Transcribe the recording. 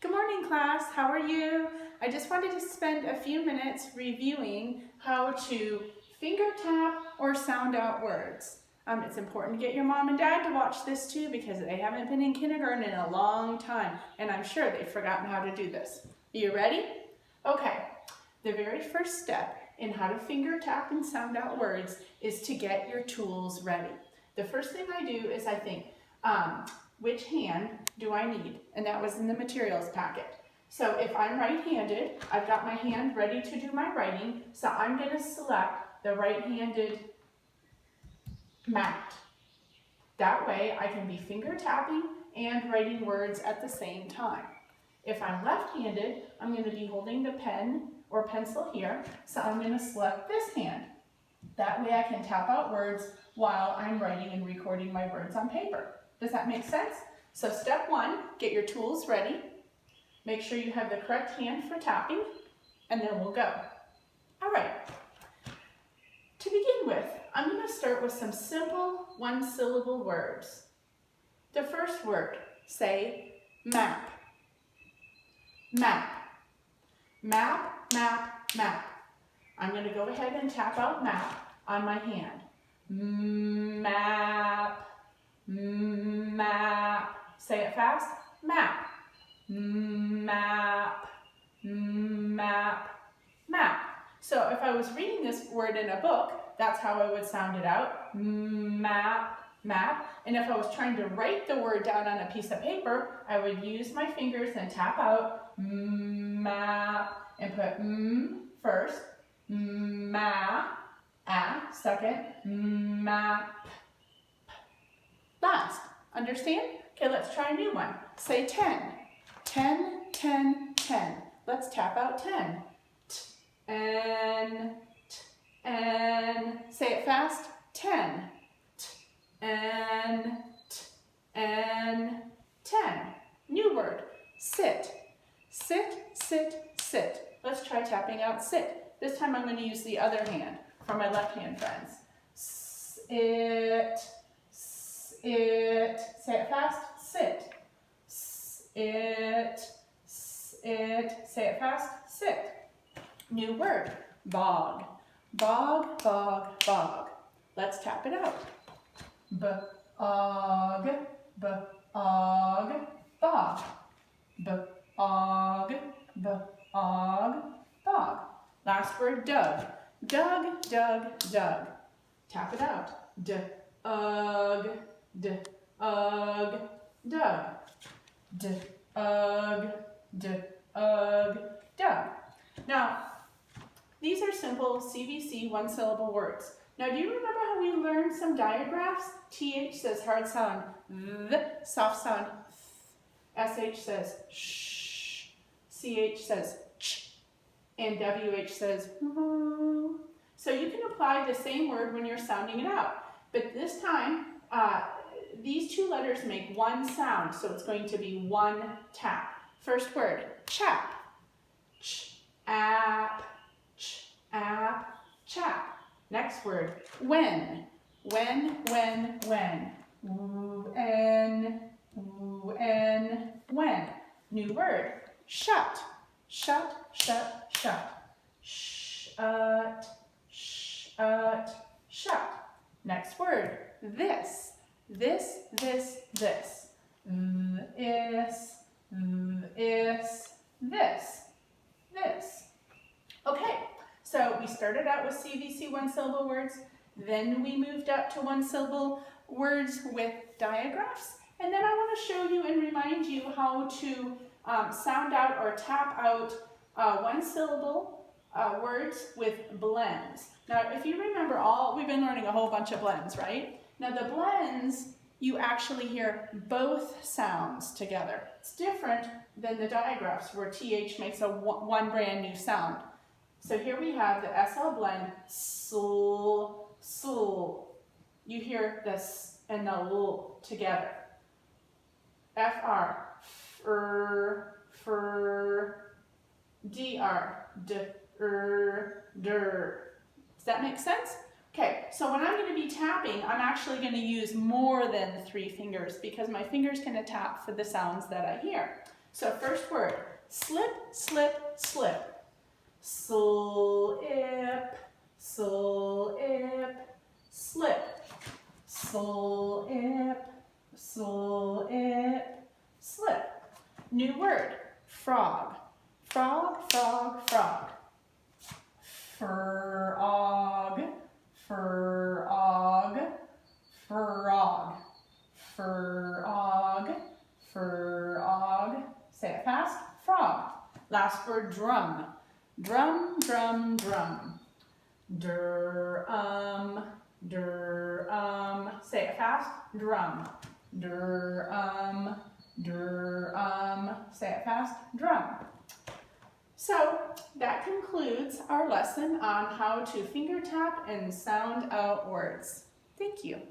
Good morning, class. How are you? I just wanted to spend a few minutes reviewing how to finger tap or sound out words. It's important to get your mom and dad to watch this too because they haven't been in kindergarten in a long time, and I'm sure they've forgotten how to do this. Are you ready? Okay, the very first step in how to finger tap and sound out words is to get your tools ready. The first thing I do is I think, which hand do I need? And that was in the materials packet. So if I'm right-handed, I've got my hand ready to do my writing, so I'm going to select the right-handed mat. That way I can be finger tapping and writing words at the same time. If I'm left-handed, I'm going to be holding the pen or pencil here, so I'm going to select this hand. That way I can tap out words while I'm writing and recording my words on paper. Does that make sense? So step one, get your tools ready. Make sure you have the correct hand for tapping, and then we'll go. All right. To begin with, I'm going to start with some simple one-syllable words. The first word, say map. Map. Map, map, map. I'm going to go ahead and tap out map on my hand. Map. Map. Say it fast. Map. Map. Map. Map. So if I was reading this word in a book, that's how I would sound it out. Map. Map. And if I was trying to write the word down on a piece of paper, I would use my fingers and tap out map and put first, map, second, map, last. Understand? Okay, let's try a new one. Say 10. 10, 10, 10. Let's tap out 10. N, N. Say it fast. 10. N, N, 10. New word. Sit. Sit, sit, sit. Let's try tapping out sit. This time I'm going to use the other hand for my left hand friends. Sit. It. Say it fast. Sit. It. It. Say it fast. Sit. New word. Bog. Bog, bog, bog. Let's tap it out. B-og. B-og. Bog. B-og. B-og. Bog. Last word. Dug. Dug, dug, dug. Tap it out. D-ug. D-ug, dug. D-ug, D-ug, dug. Now, these are simple CVC one-syllable words. Now, do you remember how we learned some diagraphs? TH says hard sound th, soft sound th. SH says sh. CH says ch. And WH says woo. So you can apply the same word when you're sounding it out. But this time, these two letters make one sound, so it's going to be one tap. First word, chap. Ch-ap, ch-ap, chap. Next word, when. When. When. When. New word, shut. Shut, shut, shut. Shut, shut, shut. Next word, this. This. This. This. This. Okay, so we started out with CVC one-syllable words, then we moved up to one-syllable words with diagraphs, and then I want to show you and remind you how to sound out or tap out one-syllable words with blends. Now, if you remember we've been learning a whole bunch of blends, right? Now, the blends, you actually hear both sounds together. It's different than the digraphs where TH makes one brand new sound. So here we have the SL blend, sul, sul. You hear the S and the L together. FR, fur, DR, dir. Does that make sense? Okay, so when I'm going to be tapping, I'm actually going to use more than 3 fingers because my fingers can tap for the sounds that I hear. So first word, slip, slip, slip. Slip, slip, slip. Slip, slip, slip. New word, frog. Frog, frog, frog. Frog, frog, frog. Frog, frog. Say it fast, frog. Last word, drum. Drum, drum, drum. Drum, drum. Say it fast, drum. Drum, drum. Say it fast, drum. So that concludes our lesson on how to finger tap and sound out words. Thank you.